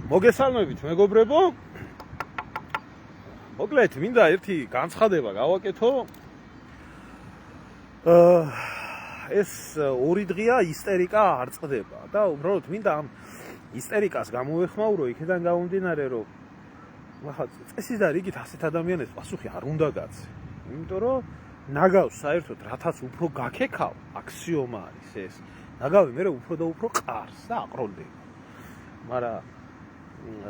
მოგესალმებით მეგობრებო. მოკლედ მინდა ერთი განცხადება გავაკეთო. ეს ორი დღეა ისტერიკა არ წყდება და უბრალოდ მინდა ამ ისტერიკას გამოვეხმაურო იქიდან გამომდინარე, რომ ახლა წესის და რიგით ასეთ ადამიანებს პასუხი არ უნდა გაცე. იმიტომ რომ ნაგავს საერთოდ რათაც უფრო გაქექავ, აქსიომა არის ეს. ნაგავი მე უფრო და უფრო ყარს და აყროლდება. მაგრამ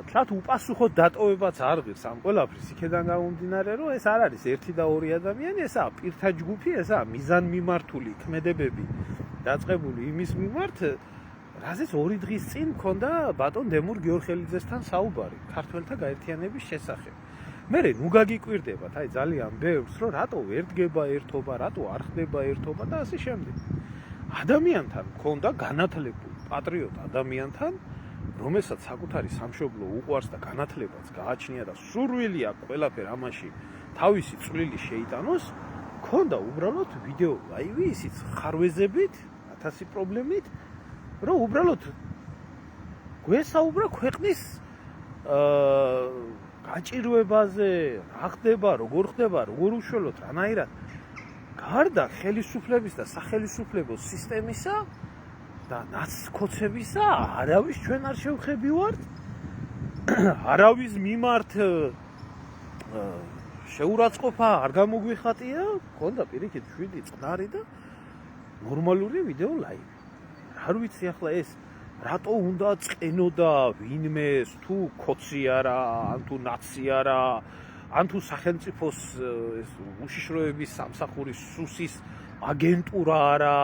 თლათ უპასუხოდ დატოვებაც არ ღირს ამ ყველაფრის იქიდან გამომდინარე, რომ ეს არ არის ერთი და ორი ადამიანი, ესაა პირთა ჯგუფი, ესაა მიზანმიმართული ქმედებები დაწყებული იმის მიმართ, რაზეც ორი დღის წინ მქონდა ბატონ დემურ გიორხელიძესთან საუბარი ქართველთა გაერთიანების შესახებ. მე ნუ გაგიკვირდებათ, აი ძალიან ბევრს, რომ რატო ვერ დგება ერთობა, რატო არ ხდება ერთობა და ასე შემდეგ. ადამიანთან მქონდა განათლებული პატრიოტ ადამიანთან, რომელსაც საკუთარი სამშობლო უყვარს და განათლებაც გააჩნია და სურვილი აქვს ყველაფერ ამაში თავისი წვლილი შეიტანოს, მქონდა უბრალოდ ვიდეო ლაივი ისიც ხარვეზებით, 1000 პრობლემით, რომ უბრალოდ გვესაუბრა ქვეყნის გაჭირვებაზე, რა ხდება, როგორ ხდება, როგორ უშველოთ, რანაირად გარდა ხელისუფლების და სახელისუფლებო სისტემისა და ნაცკოცებისა არავის ჩვენ არ შევხებივართ, არავის მიმართ შეურაცხყოფა არ გამოგვიხატია, მქონდა პირიქით 7 წნარი და ნორმალური ვიდეო ლაივი. არ ვიცი ახლა ეს რატო უნდა წენოდა ვინმეს, თუ ქოცი არა, ან თუ ნაცი არა, ან თუ სახელმწიფოს ეს უშიშროების სამსახურის სუსის აგენტურა არა.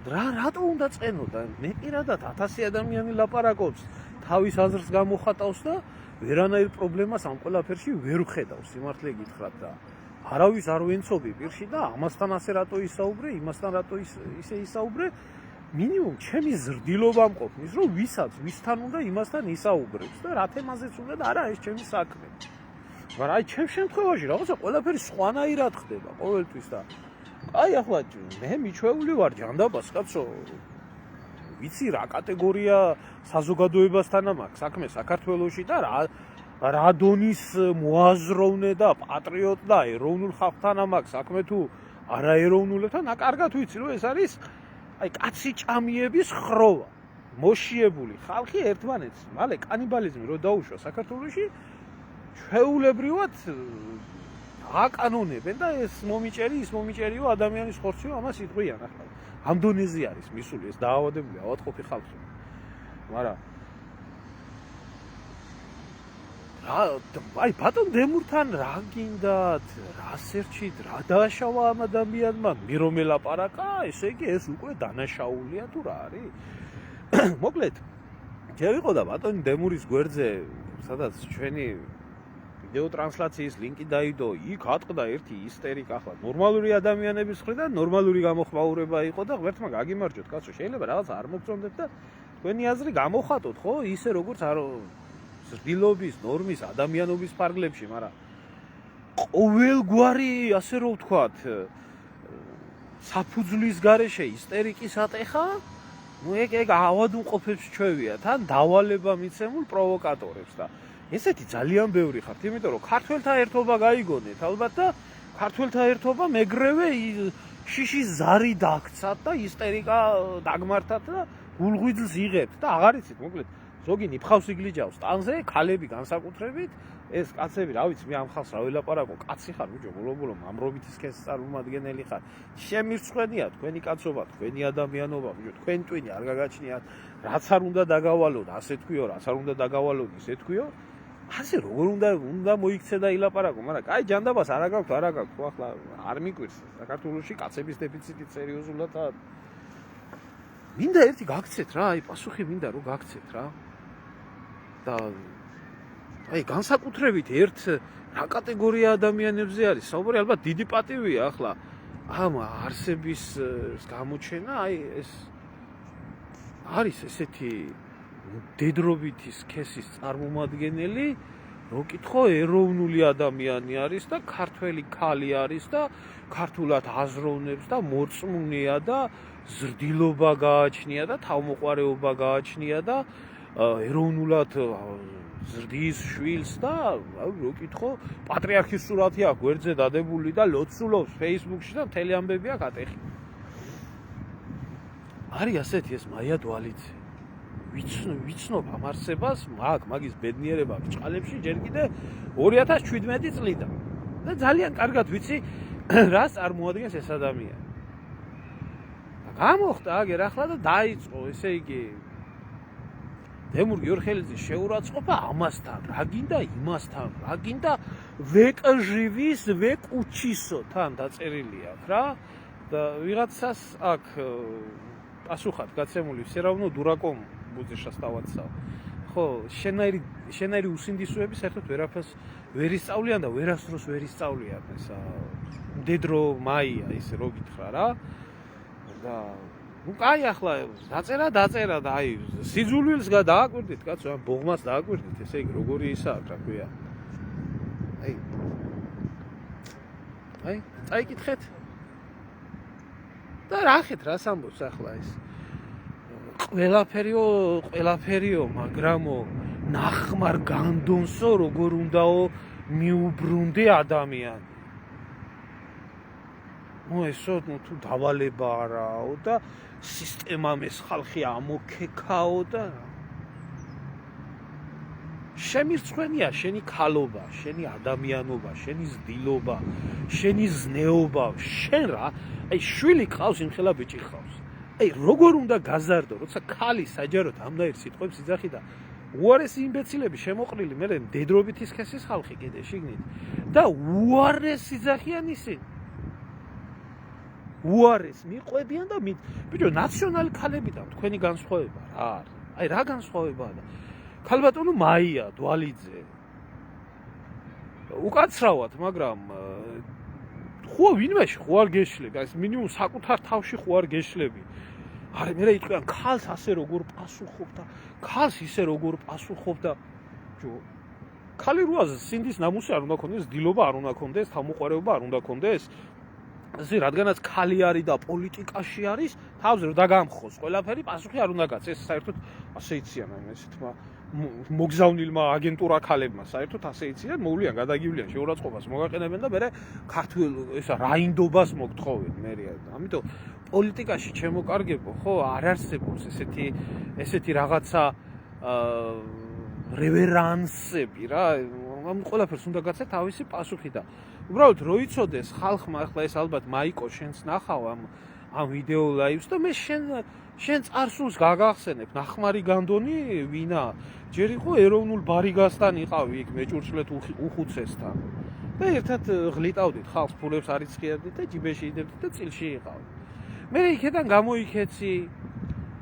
რატო უნდა წენოდა? მე პირადად 1000 ადამიანი ლაპარაკობს, თავის აზრს გამოხატავს და ვერანაირ პრობლემას ამ ყველაფერში ვერ ვხედავს, სიმართლე გითხრათ და არავის არ ვენცობი პირში და ამასთან ასე რატო ისაუბრე, იმასთან რატო ისე ისაუბრე, მინიმუმ ჩემი ზრდილობა მყოფნის, რომ ვისაც ვისთან უნდა იმასთან ისაუბრებს და რა თემაზეც უნდა და არა ეს ჩემი საქმე. მაგრამ აი ჩემ შემთხვევაში რაღაცა ყველაფერი სხვანაირად ხდება ყოველთვის და აი ახლა მე მიჩვეული ვარ ჯანდაბას კაცო, ვიცი რა კატეგორია საზოგადოებასთან მაქვს საქმე საქართველოში და რა დონის მოაზროვნე და პატრიოტ და ეროვნულ ხალხთან მაქვს საქმე თუ არაეროვნულებთან, კარგად ვიცი რომ ეს არის აი კაცი ჭამიების ხროვა, მოშიებული ხალხი ერთმანეთს მალე კანიბალიზმი რო დაუშვა საქართველოში, ჩვეულებრივად აკანონებენ და ეს მომიჭერიო ადამიანის ხორციო ამას იტყვიან ახლა. ამ დონეზე არის მისული ეს დაავადებული ავადმყოფი ხალხი. მაგრამ აი ბატონ დემურთან რა გინდათ, რა სერჩით, რა დააშავა ამ ადამიანმა, მირომე ლაპარაკა, ესე იგი ეს უკვე დანაშაულია თუ რა არის? მოკლედ, შევიყო და ბატონ დემურის გვერდზე, სადაც ჩვენი ვიდეო ტრანსლაციის ლინკი დაიდო, იქ ატყდა ერთი ისტერიკა, ახლა ნორმალური ადამიანების მხრიდან ნორმალური გამოხმაურება იყო და ღმერთმა გაგიმარჯოთ, კაცო, შეიძლება რაღაც არ მოგწონდეთ და თქვენი აზრი გამოხატოთ, ხო, ისე როგორც არ ზრდილობის, ნორმის, ადამიანობის ფარგლებში, მაგრამ ყოველგვარი, ასე რომ ვთქვათ, საფუძვლის გარეშე ისტერიკის ატეხა, ნუ ეგ ავადმყოფებს ჩვევიათ, ან დავალება მიცემულ პროვოკატორებს და ესეთი ძალიან ბევრი ხართ, იმიტომ რომ ქართველთა ერთობა გაიგონეთ ალბათ და ქართველთა ერთობა მეგრევე შიშის ზარი დაგცათ და ისტერიკა დაგმართათ და გულღვიძლს იღებთ და აღარ იცით, მოკლედ ზოგი ნიფხავს იგლიჯავს ტანზე, ქალები განსაკუთრებით, ეს კაცები, რა ვიცი, მე ამ ხალხს რა ველაპარაკო, კაცი ხარ ბიჭო, ბოლო-ბოლო მამრობითი სქესის წარმომადგენელი ხარ. შემირცხვენია თქვენი კაცობა, თქვენი ადამიანობა, ბიჭო, თქვენ ტვინი არ გაგაჩნიათ, რაც არ უნდა დაგავალოთ, ასე თქვიო, რაც არ უნდა დაგავალოთ, ისე თქვიო. ასე როგორ უნდა მოიქცე და ილაპარაკო, მაგრამ კაი ჯანდაბას არა გაქვთ, ხო ახლა არ მიკვირს საქართველოში კაცების დეფიციტით სერიოზულადაა. მინდა ერთი გაგცეთ რა, აი პასუხი მინდა რომ გაგცეთ რა. და აი განსაკუთრებით ერთ რა კატეგორია ადამიანებზე არის საუბარი, ალბათ დიდი პატივია ახლა ამ არსების გამოჩენა, აი ეს არის ესეთი დედრობითი სქესის წარმომადგენელი, რო კითხო ეროვნული ადამიანი არის და ქართველი ქალი არის და ქართულად აზროვნებს და მოწმუნეა და ზრდილობა გააჩნია და თავმოყარეობა გააჩნია და ეროვნულად ზრდის შვილს და რო კითხო პატრიარქის სურათი აქვს გვერდზე დადებული და ლოცულობს Facebook-ში და მთელი ამბები აქვს ატეხი. არის ასეთი ეს მაია დვალიცე. ვიცნობ ამ არსებას, მაგის ბედნიერება ბრჭყალებში ჯერ კიდე 2017 წლიდან. და ძალიან კარგად ვიცი რას წარმოადგენს ეს ადამიანი. გამოხდა აგერ ახლა და დაიწყო, ესე იგი დემურ გიორხელიძის შეურაცხყოფა ამასთან, რა გინდა იმასთან, რა გინდა ვეკჟივის ვეკუჩისო თან დაწერილი აქვს რა და ვიღაცას აქ პასუხად გაცემული все равно дураком будешь оставаться. ხო, შენაირი უსინდისოები საერთოდ ვერაფერს ვერ ისწავლიან და ვერასდროს ვერ ისწავლიან ესა მდედრო მაია ისე რო გითხრა რა. და ნუ კაი ახლა დაწერა და აი სიძულვილს დააკვირდით კაცო, ამ ბოღმას დააკვირდით, ესე იგი როგორი ისაა, რა ქვია. აი, წაიკითხეთ. და რახეთ რას ამბობს ახლა ეს? ყველაფერიო, მაგრამო ნახმარ განდონსო როგორ უნდაო მიუბრუნდე ადამიანი. ესო თუ დავალება არაო და სისტემამ ეს ხალხი ამოქეკაო და შემირცხვენია შენი ქალობა, შენი ადამიანობა, შენი ზდილობა, შენი ზნეობა, შენ რა, აი შვილი ყავს იმხელა ბიჭი ყავს. აი როგორ უნდა გაზარდო, როცა ქალი საჯაროდ ამდაერ სიტყვებს იძახი და უარესი იმბეცილები შემოყრილი მე დედრობით ისქესის ხალხი კიდე შიგნით და უარეს იძახიან ისინი. უარეს მიყვებიან და ბიჭო ნაციონალი ქალებიდან თქვენი განსხვავება რა არის? აი რა განსხვავებაა და ქალბატონო მაია დვალიძე უკაცრავად, მაგრამ ხო ვინმეში ხო არ გეშლები, აი მინიმუმ საკუთარ თავში ხო არ გეშლები. არა მე იტყვიან ქალს ასე როგორ პასუხობ და ქალს ისე როგორ პასუხობ და ბიჭო ქალი როაზე სინდის ნამუსი არ უნდა ქონდეს, დილობა არ უნდა ქონდეს, თავმოყარეობა არ უნდა ქონდეს. ასე რადგანაც ქალი არის და პოლიტიკაში არის, თავზე რომ დაგამხოს ყველაფერი პასუხი არ უნდა გაც. ეს საერთოდ ასე იციან ამ ესეთმა მოგზავნილმა აგენტურა ქალებმა საერთოდ ასე იციან, მოვლიან, გადაგივლიან, შეურაცხყოფას მოგაყენებენ და მე ქართულ ესა რაინდობას მოგთხოვენ მე. ამიტომ პოლიტიკაში ჩემო კარგებო, ხო, არ არსებობს ესეთი რაღაცა რევერანსები რა. ამ ყველაფერს უნდა გაცეთ თავისი პასუხი და უბრალოდ რო იცოდეს ხალხმა ახლა ეს ალბათ მაიკო შენს ნახავ ამ ვიდეო ლაივს და მე შენ წარსულს გაგახსენებ, ნახმარი განდონი ვინა? ჯერ იყო ეროვნულ ბარიგასთან იყავი იქ მეჭურჭლეთ უხუცესთან და ერთად ღლიტავდით ხალხს, ფულებს არიცხიერდით და ჯიბეში იდებდით და წილში იყავ. მე იქიდან გამოიქეცი,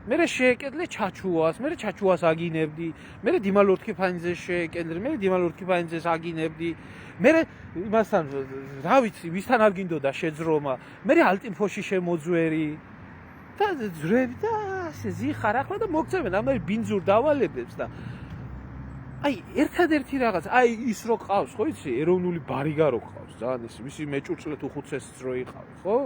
მე შეეკედლე ჩაჩუას, მე ჩაჩუას აგინებდი, მე დიმალორთქიფანიძეს შეეკედლე, მე დიმალორთქიფანიძეს აგინებდი, მე იმასთან რა ვიცი, ვისთან არ გინდოდა შეძრომა, მე ალტინფოში შემოძვერი და ძრები და ასე ზიხარ ახლა და მოგწევენ ამ ბინძურ დავალებებს და აი ერთადერთი რაღაც, აი ის რო ყავს, ხო იცი, ეროვნული ბარიგა რო ყავს, ძალიან ის მისი მეჭურჭლეთ უხუცეს რო იყავი, ხო?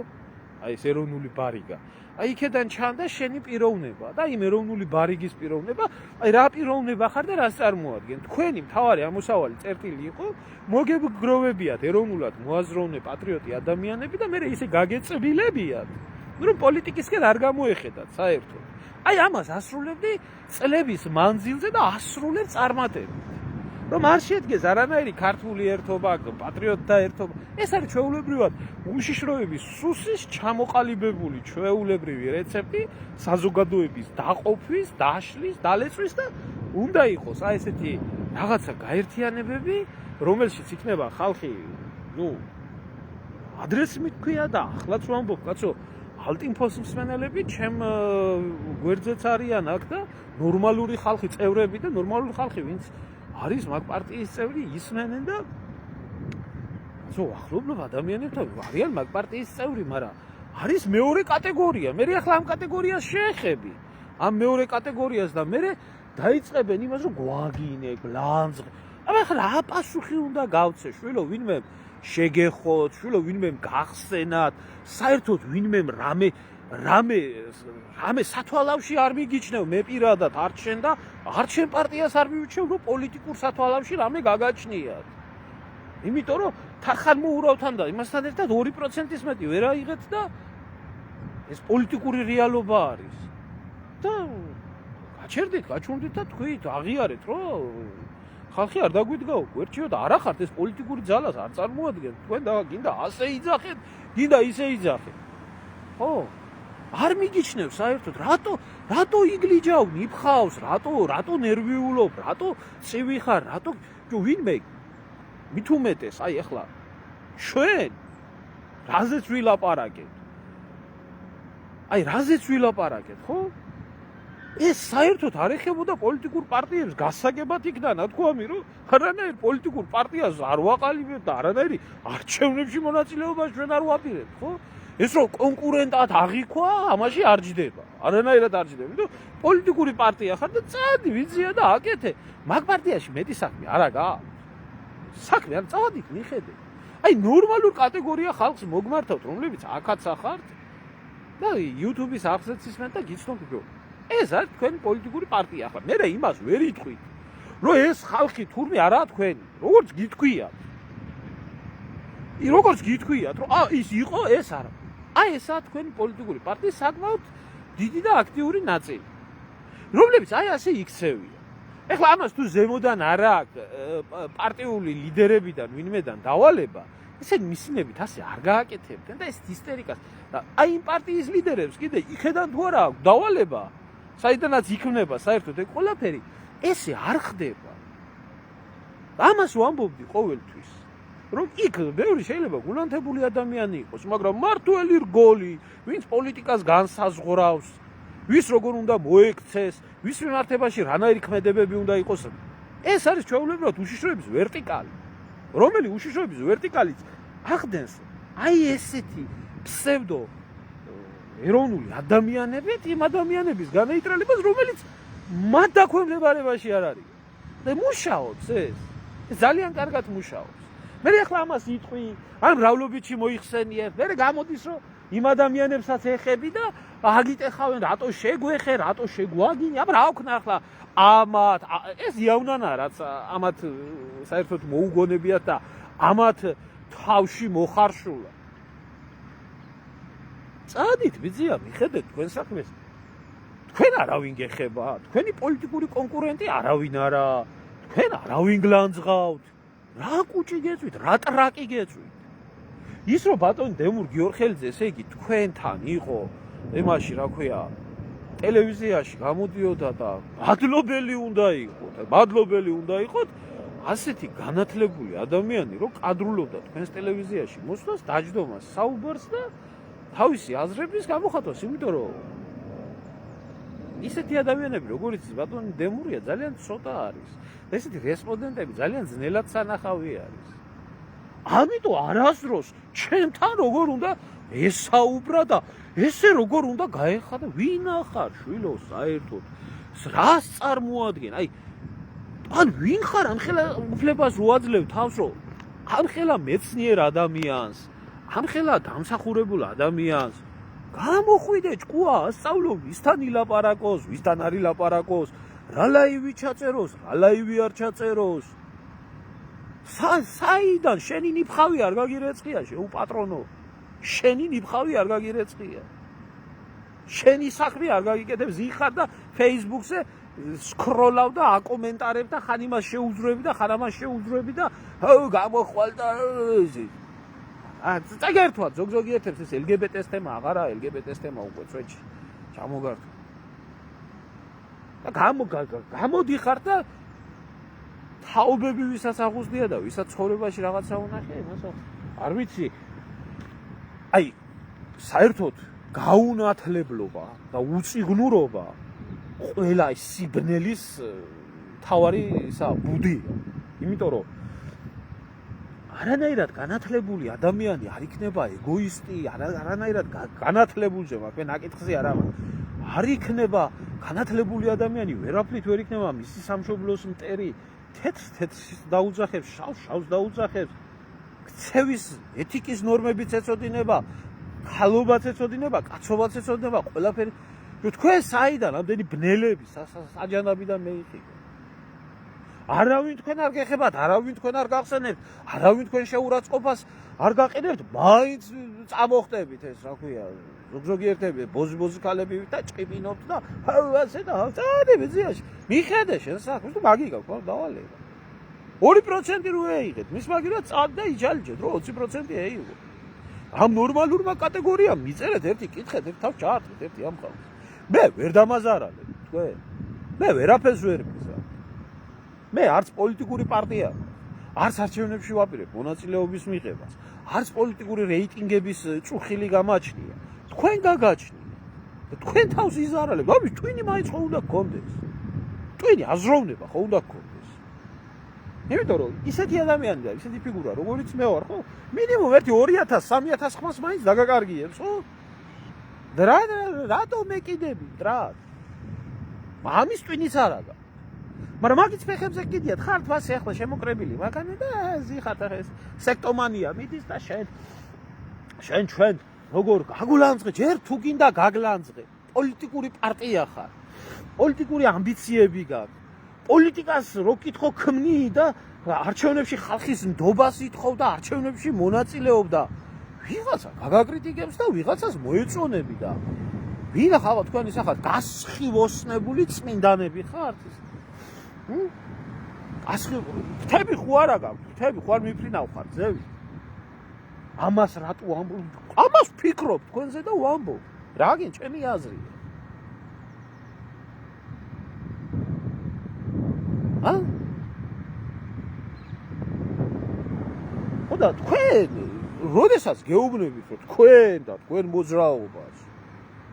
აი ეს ეროვნული ბარიგა. აი იქედან ჩანდა შენი პიროვნება და იმ ეროვნული ბარიგის პიროვნება, აი რა პიროვნება ხარ და რას წარმოადგენ? თქვენი მთავარი ამოსავალი წერტილი იყო, მოგეგროვებიათ ეროვნულად მოაზროვნე პატრიოტი ადამიანები და მე ისე გაგეწბილებიათ. რომ პოლიტიკისკენ არ გამოეხედათ საერთოდ. აი ამას ასრულებდი წლების მანძილზე და ასრულებ წარმატებით. რომ არ შედგეს არანაირი ქართული ერთობა, პატრიოტთა ერთობა. ეს არის ჩვეულებრივად უშიშროების სუსის ჩამოყალიბებული ჩვეულებრივი რეცეპტი საზოგადოების დაყოფის, დაშლის, დალეწვის და უნდა იყოს აი ესეთი რაღაცა გაერთიანებები, რომელშიც იქნება ხალხი, ადრესს მithქვია და ახლაც ვამბობ, კაცო, ალტინფოს მსმენელები ჩემ გვერდზეც არიან აქ და ნორმალური ხალხი წევრები და ნორმალური ხალხი ვინც არის მაგ პარტიის წევრი ისმენენ და ახლობლივ ადამიანებთან არიან მაგ პარტიის წევრი, მაგრამ არის მეორე კატეგორია. მე ახლა ამ კატეგორიას შეეხები. ამ მეორე კატეგორიას და მე დაიწყებენ იმას, რომ გვაგინე, გლანძღ. ახლა რა პასუხი უნდა გავცე, შვილო, ვინმე შეგეხოთ, შვილო, ვინმე გახსენათ, საერთოდ ვინმე რამე რამე სათვალავში არ მიგიჩნევ მე პირადად არჩენ და არჩენ პარტიას არ მივიჩნევ რომ პოლიტიკურ სათვალავში რამე გაგაჩნიათ. იმიტომ რომ თხარ მოურავთან და იმასთან ერთად 2%-ის მეტი ვერ აიღეთ და ეს პოლიტიკური რეალობა არის. და გაჩერდით, გაჩვენდით და თქვით, აღიარეთ რომ ხალხი არ დაგვიდგაო, გვერდჩიო და არა ხართ ეს პოლიტიკური ძალას არ წარმოადგენთ. თქვენ და გინდა ასე იძახეთ, გინდა ისე იძახეთ. ხო? არ მიგიჩნევ საერთოდ რატო იგლიჯავ, ნიფხავს, რატო ნერვიულობ, რატო ცივი ხარ, რატო ვინმე მით უმეტეს, აი ახლა ჩვენ რაზეც ვილაპარაკეთ. აი რაზეც ვილაპარაკეთ, ხო? ეს საერთოდ არ ეხებოდა პოლიტიკურ პარტიებს გასაგებად იქნა ნათქვამი, რომ არანაირ პოლიტიკურ პარტიას არ ვაყალიბებთ და არანაირი არჩევნებში მონაწილეობას ჩვენ არ ვაპირებთ, ხო? ეს რომ კონკურენტად აღიქვა, ამაში არ ჯდება. არანაირად არ ჯდება. იმიტომ პოლიტიკური პარტია ხარ და წადი, ვიზია და აკეთე. მაგ პარტიაში მეტი საქმე არა გაქვს. საქმე არ წავადით, მიხედე. აი ნორმალურ კატეგორია ხალხს მოგმართავთ, რომლებიც აქაც ახართ და YouTube-ის აღზრდას ისმენთ და გიცნობთ, რომ ეს არის თქვენი პოლიტიკური პარტია. ახლა მე იმას ვერ იტყვით, რომ ეს ხალხი თურმე არაა თქვენი, როგორც გიტყვიათ. როგორც გიტყვიათ, რომ ის იყო, ეს არა. აი ესაა თქვენი პოლიტიკური პარტიის საკმაოდ დიდი და აქტიური ნაწილი, რომლებიც აი ასე იქცევია. ეხლა ამას თუ ზემოდან არ აქვს პარტიული ლიდერებიდან ვინმედან დავალება, ესენი მისინებით ასე არ გააკეთებდნენ და ეს ჰისტერიკას და აი იმ პარტიის ლიდერებს კიდე იხედან თუ არა აქვს დავალება, საიდანაც იქმნება საერთოდ ეგ ყველაფერი, ესე არ ხდება. ამას ვამბობდი ყოველთვის, რომ იქ ბევრი შეიძლება გულანთებული ადამიანი იყოს, მაგრამ მართველი რგოლი, ვინც პოლიტიკას განსაზღვრავს, ვის როგორ უნდა მოექცეს, ვის მიმართებაში რანაირი ქმედებები უნდა იყოს. ეს არის ჩვეულებრივად უშიშროების ვერტიკალი, რომელი უშიშროების ვერტიკალიც ახდენს აი ესეთი ფსევდო ეროვნული ადამიანებით იმ ადამიანების განეიტრალებას, რომელიც მათ დაქვემდებარებაში არ არის. და მუშაობს ეს ძალიან კარგად მუშაობს. მე ახლა ამას იტყვი, ან მრავლობითში მოიხსენიებ, მე გამოდის რომ იმ ადამიანებსაც ეხები და აგიტეხავენ, რატო შეგვეხე, რატო შეგვაგინი, აბა რა ვქნა ახლა ამათ ეს იავნანა რაც ამათ საერთოდ მოუგონებიათ და ამათ თავში მოხარშულა. წადით, ვიზია, მიხედეთ თქვენ საქმეს. თქვენ არავინ გეხება, თქვენი პოლიტიკური კონკურენტი არავინ არა, თქვენ არავინ გლანძღავთ. რა კუჭი გეწვით, რა ტრაკი გეწვით. ის რომ ბატონი დემურ გიორხელიძე ესე იგი თქვენთან იყო ემაში რა ქვია ტელევიზიაში გამოდიოდა და მადლობელი უნდა იყოთ ასეთი განათლებული ადამიანი რომ კადრულობდა თქვენს ტელევიზიაში მოსვლას დაჯდომას საუბარს და თავისი აზრების გამოხატვას, იმიტომ რომ ისეთი ადამიანები როგორიც ბატონი დემურია ძალიან ცოტა არის. ესეთი რესპონდენტები ძალიან ძნელად სანახავი არის. ამიტომ არასდროს ჩემთან როგორ უნდა ესაუბრა და ესე როგორ უნდა გაეხადა, ვინ ახარ შვილო საერთოდ, რას წარმოადგენ, ან ვინ ხარ, ამხელა უფლებას უაძლევ თავს, რომ ამხელა მეცნიერ ადამიანს, ამხელა დამსახურებულ ადამიანს გამოხვიდე ჭკუა, ასწავლო ვისთან ილაპარაკოს, ვისთან არ ილაპარაკოს, რა ლაივი ჩაწეროს, რა ლაივი არ ჩაწეროს. საიდან შენი ნიფხავი არ გაგირეწყია, შეუპატრონო. შენი ნიფხავი არ გაგირეწყია. შენი საქმე არ გაგიკეთებ, ზიხარ და Facebook-ზე სკროლავ და აკომენტარებ და ხან იმას შეუძვრები და ხან ამას შეუძვრები და გამოხვალ და წაგერთვა ზოგ-ზოგი ერთებს ეს LGBT-ს თემა აღარა, LGBT-ს თემა უკვე წვეთში ჩამოგართვა. და გამოდიხარ და თაობები ვისაც აღუზდია და ვისაც ცხოვრებაში რაღაცა უნახე, იმას არ ვიცი. აი, საერთოდ გაუნათლებლობა და უწიგნურობა ყველა სიბნელის თავარი ბუდია. იმიტომ რომ არანაირად განათლებული ადამიანი არ იქნება ეგოისტი, არანაირად განათლებულზე მაქვს, ნაკითხზე არა. არ იქნება განათლებული ადამიანი, ვერაფრით ვერ იქნება მისი სამშობლოს მტერი, თეთრს დაუძახებს, შავს დაუძახებს, ქცევის ეთიკის ნორმებიც ეწოდინება, ხალობაც ეწოდინება, კაცობაც ეწოდინება, ყველაფერი. თქვენ საიდან ამდენი ბნელები საჯანაბიდან მეიხიგეთ? არავინ თქვენ არ გეხებათ, არავინ თქვენ არ გახსენებთ, არავინ თქვენ შეურაცხყოფას არ გაყენებთ, მაინც წამოხტებით ეს რა ქვია, ზოგიერთები ბოზი ქალები და ჭყიპინობთ და ასე და წადები ზიაში. მიხედე შენ საქმეს თუ მაგი გაქვს, ხო, დავალება. 2% რო ეიღეთ, მის მაგირა წად და იჯალიჯეთ, რომ 20% ეიღო. ამ ნორმალურმა კატეგორიამ მიწერეთ ერთი კითხეთ, ერთ თავ ჩაართვით ერთი ამ ხალხს. მე ვერ დამაზარალებ თქვენ. მე ვერაფერს ვერ მიზა. მე არც პოლიტიკური პარტია, არც არჩევნებში ვაპირებ მონაწილეობის მიღებას, არც პოლიტიკური რეიტინგების წუხილი გამაჩნია. თქვენ გაგაჩნია. თქვენ თავს იზარალებთ, ამის twini მაინც ხო უნდა გქონდეს. twini აზროვნება ხო უნდა გქონდეს. იმიტომ რომ ისეთი ადამიანი და ისეთი ფიგურა, როგორიც მე ვარ, ხო? მინიმუმ ერთი 2000-3000 ხმას მაინც დაგაკარგიებს, ხო? რატო მეკიდები, რა? ამის twini-ც არ აქვს. მაგრამ მაგის ფეხებზე კიდიათ ხართ ვასე ახლა შემოკრებილი მაგანი და ზიხართ ეს სექტომანია მიდის და შენ ჩვენ როგორ გაგულანძღე ჯერ თუ გინდა გაგლანძღე პოლიტიკური პარტია ხარ პოლიტიკური ამბიციები გაქვს პოლიტიკას რო კითხო ქმნი და არჩევნებში ხალხის ნდობას ითხოვ და არჩევნებში მონაწილეობ და ვიღაცა გაგაკრიტიკებს და ვიღაცას მოეწონები და ვინ ახლა თქვენი სახალ გასხივოსნებული წმინდანები ხართ თები ხო არა გაქვს, თები ხო არ მიფრინავ ხარ, ძევი. ამას რატო ამბობ? ამას ფიქრობ თქვენზე და ვამბობ. რა გინ ჩემი აზრია. ხოდა თქვენ, როდესაც გეუბნებით, რომ თქვენ და თქვენ მოძრაობას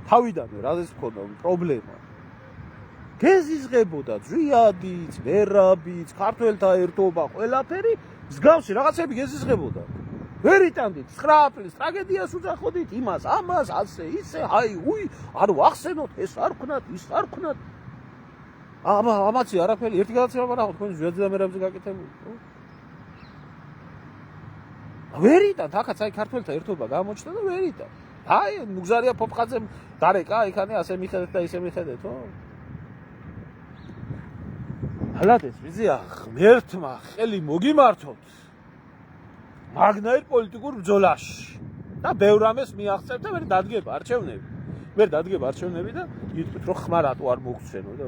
თავიდანვე რაზეც მქონდა პრობლემა გეზიზღებოდა ძვიადიც, ვერაბიც, ქართველთა ერთობა, ყველაფერი, მსგავსი რაღაცები გეზიზღებოდა. ვერ იტანდით 9 აპრილის ტრაგედიას უძახოდით, იმას, ამას, ასე, ისე, აი, არ ვახსენოთ, ეს არ ვქნათ, ის არ ვქნათ. ამაცი არაფერი, ერთი გადაცემა ვარაყო თქვენ ზვიადზე და მერაბზე გაკეთებული, ხო? ვერ იტანთ, აქაც აი ქართველთა ერთობა გამოჩნდა და ვერ იტანთ. აი, მუგზარია ფოფხაძემ დარეკა, იქანი ასე მიხედეთ და ისე მიხედეთ, ხო? ალათეს ვიზია ღმერთმა ხელი მოგიმართოთ მაგნაირ პოლიტიკურ ბრძოლაში და ბევრ ამას მიაღწევთ და ვერ დადგება არჩევნები. ვერ დადგება არჩევნები და იტყვით რომ ხმა რატო არ მოგცენო და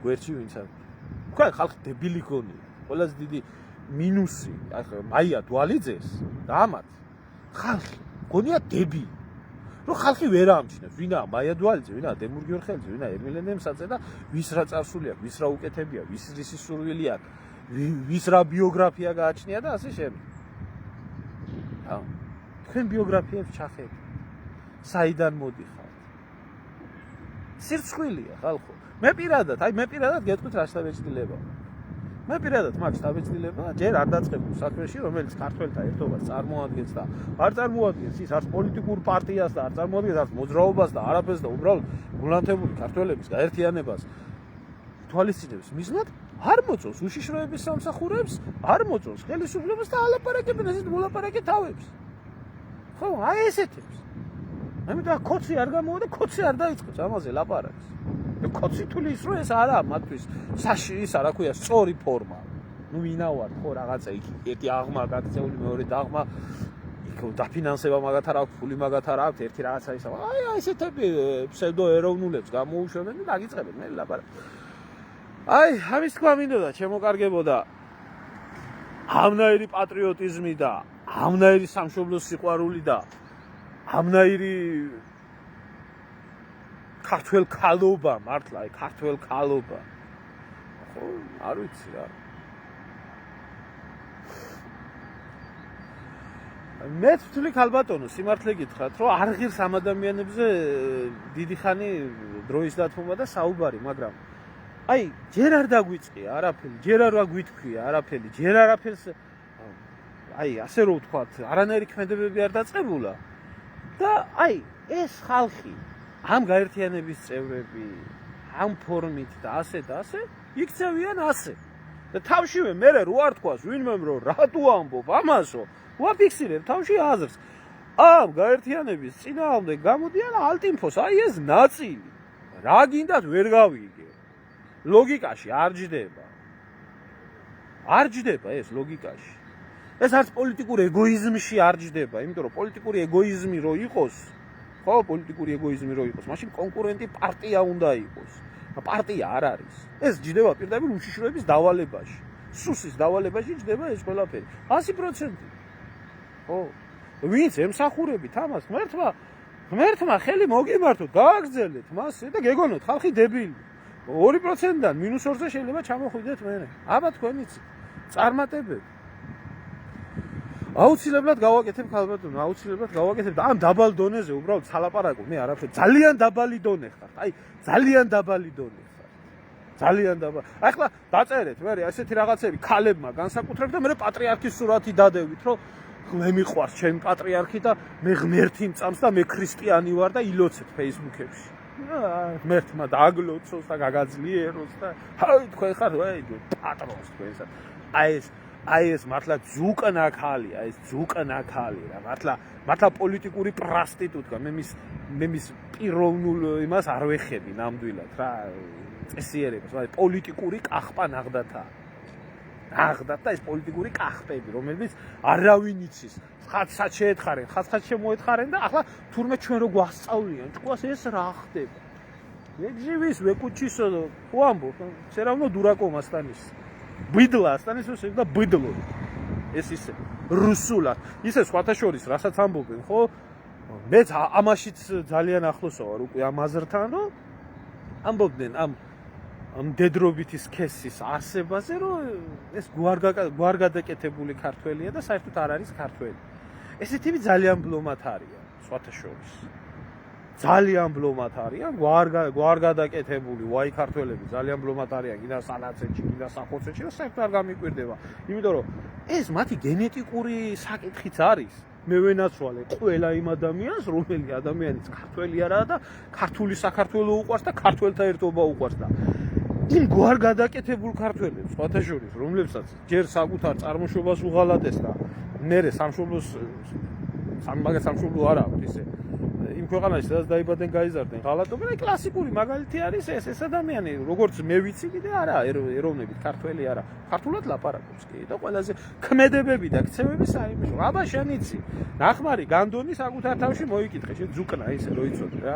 გვერდში ვინც არის. თქვენ ხალხი დებილი გონია. ყველაზე დიდი მინუსი, ახლა მაია დვალიძეს და ამათ ხალხი გონია დებილი. რომ ხალხი ვერ ამჩნევს, ვინაა მაია დვალიძე, ვინაა დემურ გიორხელიძე, ვინაა ერმილე ნემსაძე და ვის რა წარსული აქვს, ვის რა უკეთები აქვს, ვის რისი სურვილი აქვს, ვის რა ბიოგრაფია გააჩნია და ასე შემდეგ. თქვენ ბიოგრაფიებს ჩახეთ. საიდან მოდიხართ? სირცხვილია ხალხო. მე პირადად გეტყვით რა შთაბეჭდილება. მე პირადად მაქვს შთაბეჭდილება, ჯერ არ დაწყებულ საქმეში, რომელიც ქართველთა ერთობას წარმოადგენს და არ წარმოადგენს ის არც პოლიტიკურ პარტიას და არ წარმოადგენს არც მოძრაობას და არაფერს და უბრალოდ გულანთებული ქართველების გაერთიანებას თვალისწინებს მიზნად, არ მოწონს უშიშროების სამსახურებს, არ მოწონს ხელისუფლებას და ალაპარაკებენ ესეთ მოლაპარაკე თავებს. ხო, აი ესეთებს. ამიტომ კოცი არ გამოვა და კოცი არ დაიწყებს ამაზე ლაპარაკს. კოცი თulis რო ეს არა მათთვის ის რა ქვია სწორი ფორმა. ნუ ვინავარ ხო რაღაცა იქ ერთი აღმა გაქცეული მეორე დაღმა იქ დაფინანსება მაგათ არ აქვს, ფული მაგათ არ აქვს, ერთი რაღაცა ისა. აი ესეთები ფსევდო ეროვნულებს გამოუშვებენ და დაგიწყებენ მე ლაპარაკს. აი ამის თქვა მინდოდა შემოკარგებოდა ამნაირი პატრიოტიზმი და ამნაირი სამშობლოს სიყვარული და ამნაირი ქართველ ქალობა მართლა აი ქართველ ქალობა ხო არ ვიცი რა მე ვთვლი ქალბატონო სიმართლე გითხრათ რომ არ ღირს ამ ადამიანებზე დიდი ხანი დროის დათმობა და საუბარი მაგრამ აი ჯერ არ დაგვიწყია არაფერი ჯერ არ გვითქვია არაფერი ჯერ არაფერს აი ასე რომ ვთქვათ არანაირი ქმედებები არ დაწყებულა და აი ეს ხალხი ამ გაერთიანების წევრები ამ ფორმით და ასე იქცევიან ასე და თავშივე მე რო არ თქვას ვინმე რომ რატო ამბობ ამასო ვაფიქსირებ თავში აზრს ამ გაერთიანების წინააღმდეგ გამოდიან ალტინფოს, აი ეს ნაწილი. რა გინდათ ვერ გავიგე. ლოგიკაში არ ჯდება. არ ჯდება ეს ლოგიკაში. ეს არც პოლიტიკურ ეგოიზმში არ ჯდება, იმიტომ რომ პოლიტიკური ეგოიზმი რო იყოს, ხო, პოლიტიკური ეგოიზმი რო იყოს, მაშინ კონკურენტი პარტია უნდა იყოს. პარტია არ არის. ეს ჯდება პირდაპირ უშიშროების დავალებაში. სუსის დავალებაში ჯდება ეს ყველაფერი. 100%. ხო. ვინც ემსახურებით ამას, ღმერთმა ხელი მოგიმართოთ, გააგრძელეთ მასე და გეგონოთ, ხალხი დებილი. 2%-დან -2-ზე შეიძლება ჩამოხვიდეთ მერე. აბა თქვენიც წარმატებები. აუცილებლად გავაკეთებ ხალბატონო, აუცილებლად გავაკეთებ და ამ დაბალ დონეზე უბრალოდ სალაპარაკო, მე არაფერი, ძალიან დაბალი დონე ხარ. აი, ძალიან დაბალი დონე ხარ. ძალიან დაბალი. აი ხლა დაწერეთ მე ესეთი რაღაცები ქალებმა განსაკუთრებით და მე პატრიარქის სურათი დადევით, რომ მე მიყვარს ჩემი პატრიარქი და მე ღმერთი მწამს და მე ქრისტიანი ვარ და ილოცეთ Facebook-ებში. ღმერთმა დააგლოცოს და გაგაძლიეროს და აი თქვენ ხარ პატრონს თქვენსაც. აი ეს მართლა ძუკნა ქალია, ეს ძუკნა ქალი რა. მართლა პოლიტიკური პრასტიტუტკა. მე მის პიროვნულ იმას არ ვეხები ნამდვილად რა. წესიერებას, მაგრამ პოლიტიკური კახპა ნაღდათა. ნაღდათა ეს პოლიტიკური კახპები, რომელიც არავინ იცის. ხაცაც შეეთხარენ, ხაცაც შემოეთხარენ და ახლა თურმე ჩვენ რო გვასწავლიან, ჭკუას ეს რა ხდება. ვეგჟივის, ვეკუჩისო, ხო ამბობ, все равно дураком останешься. Быдло останешься всегда быдло. ეს ისე რუსულად. ისე სხვათა შორის, რასაც ამბობენ, ხო? მეც ამაშიც ძალიან ახლოსა ვარ უკვე ამ აზრთან, რომ ამბობდნენ ამ დედრობითი სქესის არსებაზე, რომ ეს გვარგადაკეთებული ქართველია და საერთოდ არ არის ქართველი. ესეთი ძალიან ბლომად არიან სხვათა შორის. ძალიან ბლომად არიან, გვარგადაკეთებული ვაი ქართველები ძალიან ბლომად არიან, კიდე სანაცეთში, კიდე სახოცეთში და საერთოდ არ გამიკვირდება. იმიტომ რომ ეს მათი გენეტიკური საკითხიც არის. მე ვენაცვალე ყველა იმ ადამიანს, რომელი ადამიანიც ქართველი არაა და ქართული საქართველო უყვარს და ქართველთა ერთობა უყვარს და იმ გვარგადაკეთებულ ქართველებს, სხვათა შორის, რომლებსაც ჯერ საკუთარ წარმოშობას უღალატეს და მერე სამშობლო არ აქვს ისე იმ ქვეყანაში სადაც დაიბადნენ, გაიზარდნენ, ღალატობენ. აი კლასიკური მაგალითი არის ეს ადამიანი, როგორც მე ვიცი, კიდე არა ეროვნებით ქართველი არა. ქართულად ლაპარაკობს კი და ყველაზე ქმედებები და ქცევები საიმეშო. აბა შენ იცი, ნახმარი განდონი საკუთარ თავში მოიკითხე, შენ ძუკნა ისე რო იცოდი რა.